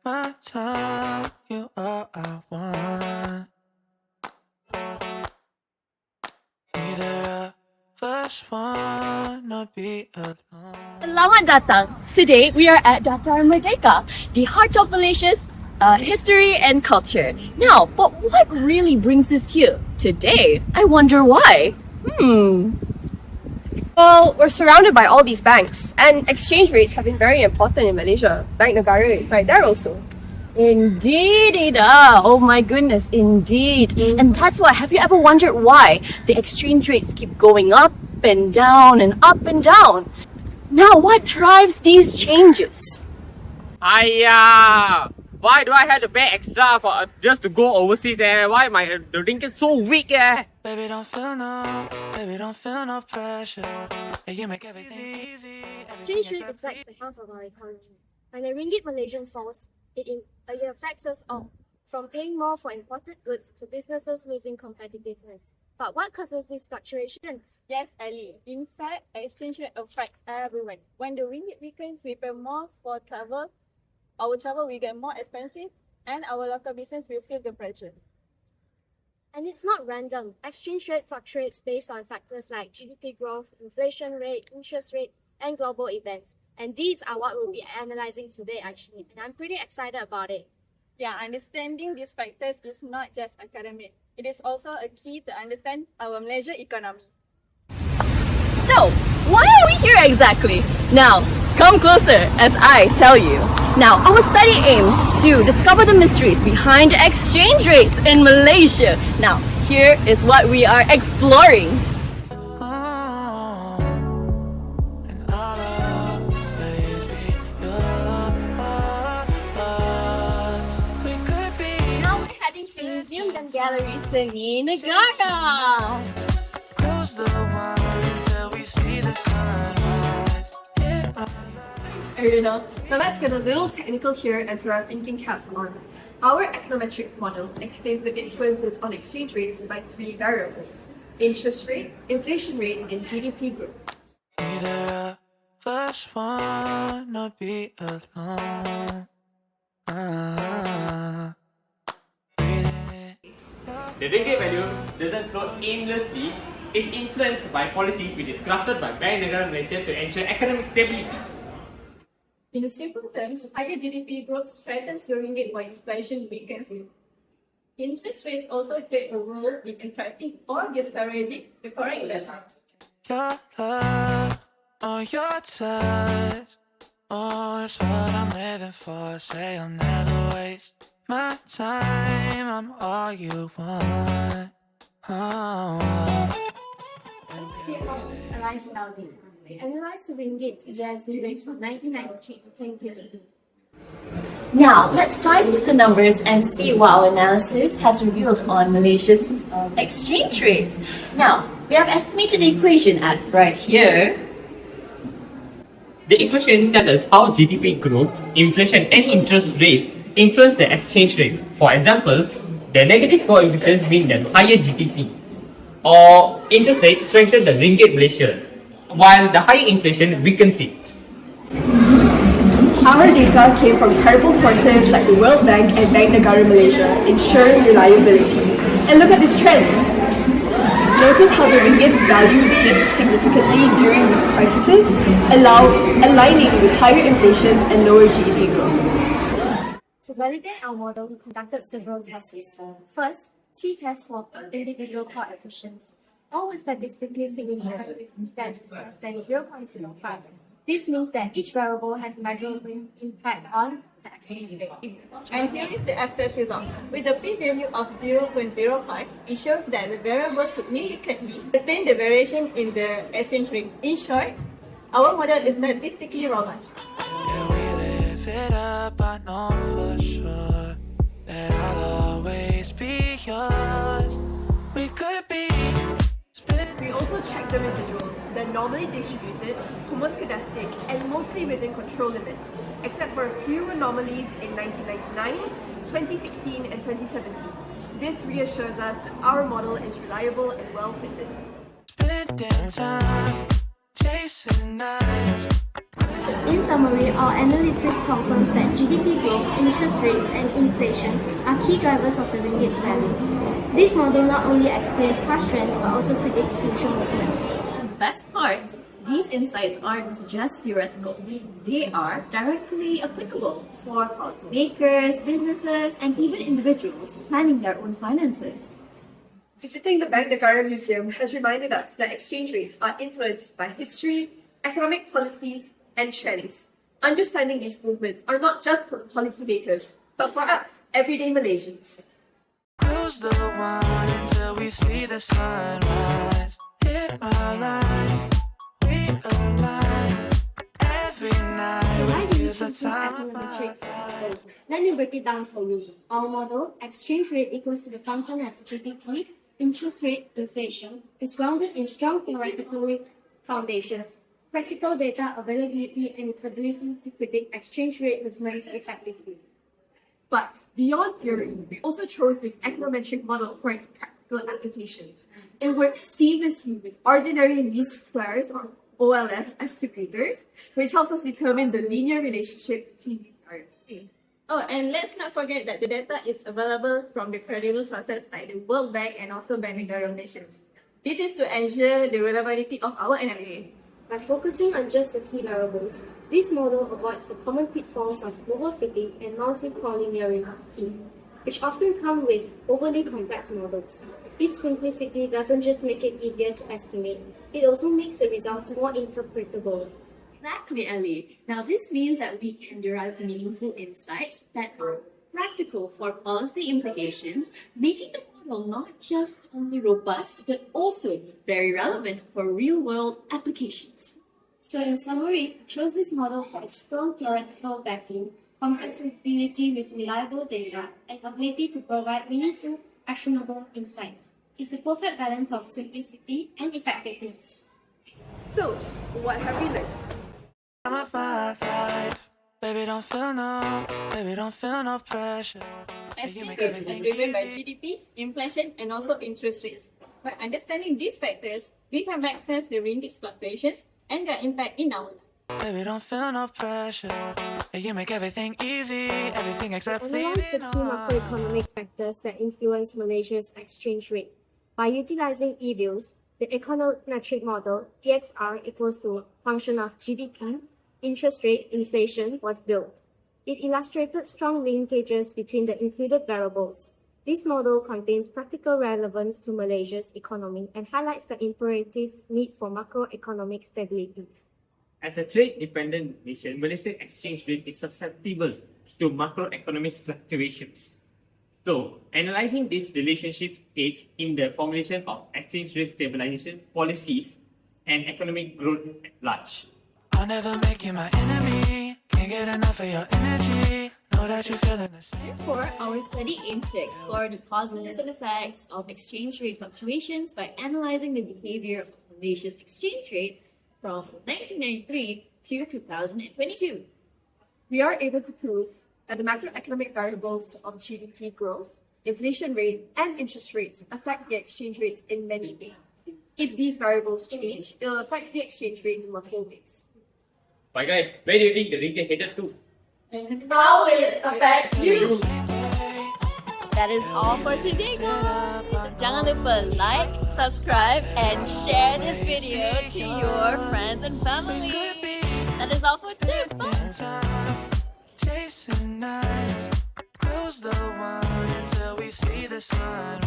my time, you all I want. Neither of us wanna be alone. Selamat datang. Today we are at Dataran Merdeka, the heart of Malaysia's history and culture. Now, but what really brings us here? Today, I wonder why. Well, we're surrounded by all these banks, and exchange rates have been very important in Malaysia. Bank Negara is right there also. Indeed, Ida. Oh my goodness, indeed. And that's why, have you ever wondered why the exchange rates keep going up and down and up and down? Now, what drives these changes? Aiya, why do I have to pay extra for just to go overseas? Why the ringgit so weak? Baby, don't feel no pressure. Yeah, you make everything easy. Exchange rate affects the health of our economy. When the ringgit Malaysian falls, it affects us all, from paying more for imported goods to businesses losing competitiveness. But what causes these fluctuations? Yes, Ali. In fact, exchange rate affects everyone. When the ringgit weakens, we pay more for travel. Our travel will get more expensive, and our local business will feel the pressure. And it's not random. Exchange rate fluctuates based on factors like GDP growth, inflation rate, interest rate, and global events. And these are what we'll be analyzing today, actually. And I'm pretty excited about it. Yeah, understanding these factors is not just academic. It is also a key to understand our Malaysia economy. So, why are we here exactly? Now, come closer as I tell you. Now, our study aims to discover the mysteries behind exchange rates in Malaysia. Now, here is what we are exploring. And I'll always be yours. We could be Now we're heading to museums and galleries Seni Negara. close the wine until we see the sunrise. Yeah. Arena. Now let's get a little technical here and throw our thinking caps on. Our econometrics model explains the influences on exchange rates by three variables: interest rate, inflation rate, and GDP growth. Neither of us wanna be alone. The ringgit value doesn't float aimlessly. It's influenced by policies which is crafted by Bank Negara Malaysia to ensure economic stability. In simple terms, higher GDP growth strengthens your ringgit while inflation weakens it. Interest rates also play a role in attracting or discouraging the foreign investment. Your love, oh your touch, oh it's what I'm living for. Say I'll never waste my time. I'm all you want. Oh. Here is aligns with our data. We analyze the ringgit GSD rate from 1993 to 2022. Now, let's dive into the numbers and see what our analysis has revealed on Malaysia's exchange rates. Now, we have estimated the equation as right here. The equation tells us how GDP growth, inflation, and interest rate influence the exchange rate. For example, the negative coefficients mean that higher GDP or interest rate strengthen the ringgit Malaysia, while the higher inflation weakens it. Our data came from credible sources like the World Bank and Bank Negara Malaysia, ensuring reliability. And look at this trend. Notice how the ringgit's value dipped significantly during these crises, aligning with higher inflation and lower GDP growth. To validate our model, we conducted several tests. First, t-test for individual coefficients. All were statistically significant with values less than 0.05. This means that each variable has a measurable impact on the exchange rate. And here is the F-test result. With a p-value of 0.05, it shows that the variable significantly sustain the variation in the exchange rate. In short, our model is statistically robust. Yeah, we live it up, I know for sure that I'll always be yours. We could be We also checked the residuals. They're normally distributed, homoscedastic, and mostly within control limits, except for a few anomalies in 1999, 2016, and 2017. This reassures us that our model is reliable and well-fitted. spending time chasing nights. In summary, summary, our analysis confirms that GDP growth, interest rates, and inflation are key drivers of the ringgit's value. This model not only explains past trends but also predicts future movements. The best part, these insights aren't just theoretical. They are directly applicable for policymakers, businesses, and even individuals planning their own finances. Visiting the Bank Negara Museum has reminded us that exchange rates are influenced by history, economic policies, and trends. Understanding these movements are not just for policymakers, but for us, everyday Malaysians. Cruise the one until we see the sunrise. Hit my line, we align. Every night Why we do you use the choose this time of econometric our model? Let me break it down for you. Our model, exchange rate equals to the function of GDP, interest rate, inflation, is grounded in strong theoretical foundations, practical data availability, and its ability to predict exchange rate movements effectively. But beyond theory, we also chose this econometric model for its practical applications. It works seamlessly with ordinary least squares or OLS estimators, which helps us determine the linear relationship between these variables. Oh, and let's not forget that the data is available from the credible sources like the World Bank and also Bank Negara Malaysia. This is to ensure the reliability of our analysis. By focusing on just the key variables, this model avoids the common pitfalls of overfitting and multi-collinearity, which often come with overly complex models. Its simplicity doesn't just make it easier to estimate, it also makes the results more interpretable. Exactly, Ellie. Now, this means that we can derive meaningful insights that are practical for policy implications, making the model not just only robust, but also very relevant for real-world applications. So in summary, chose this model for its strong theoretical backing, compatibility with reliable data, and ability to provide meaningful, actionable insights. It's the perfect balance of simplicity and effectiveness. So, what have we learned? I'm a 5-5. Baby, don't feel no pressure. Exchange rates are driven by GDP, inflation, and also interest rates. By understanding these factors, we can access the ringgit's fluctuations and their impact in our life. Baby, don't feel no pressure. You make everything easy, everything except Analyze the leaving key on. macroeconomic factors that influence Malaysia's exchange rate. By utilizing e-bills, the econometric model, EXR equals to function of GDP, interest rate, inflation was built. It illustrated strong linkages between the included variables. This model contains practical relevance to Malaysia's economy and highlights the imperative need for macroeconomic stability. As a trade-dependent nation, Malaysia's exchange rate is susceptible to macroeconomic fluctuations. So, analyzing this relationship aids in the formulation of exchange rate stabilization policies and economic growth at large. I'll never make you my enemy. Can't get enough of your energy. Know that you're feeling the same. Therefore, our study aims to explore the causes and effects of exchange rate fluctuations by analyzing the behavior of Malaysia's exchange rates from 1993 to 2022. We are able to prove that the macroeconomic variables of GDP growth, inflation rate, and interest rates affect the exchange rates in many ways. If these variables change, it will affect the exchange rate in multiple ways. But guys, where do you think the ringgit headed to? How will it affect you? That is all for today, guys. Jangan lupa like, subscribe, and share this video to your friends and family. That is all for today. Bye. Chasing nights, cruise the one until we see the sun.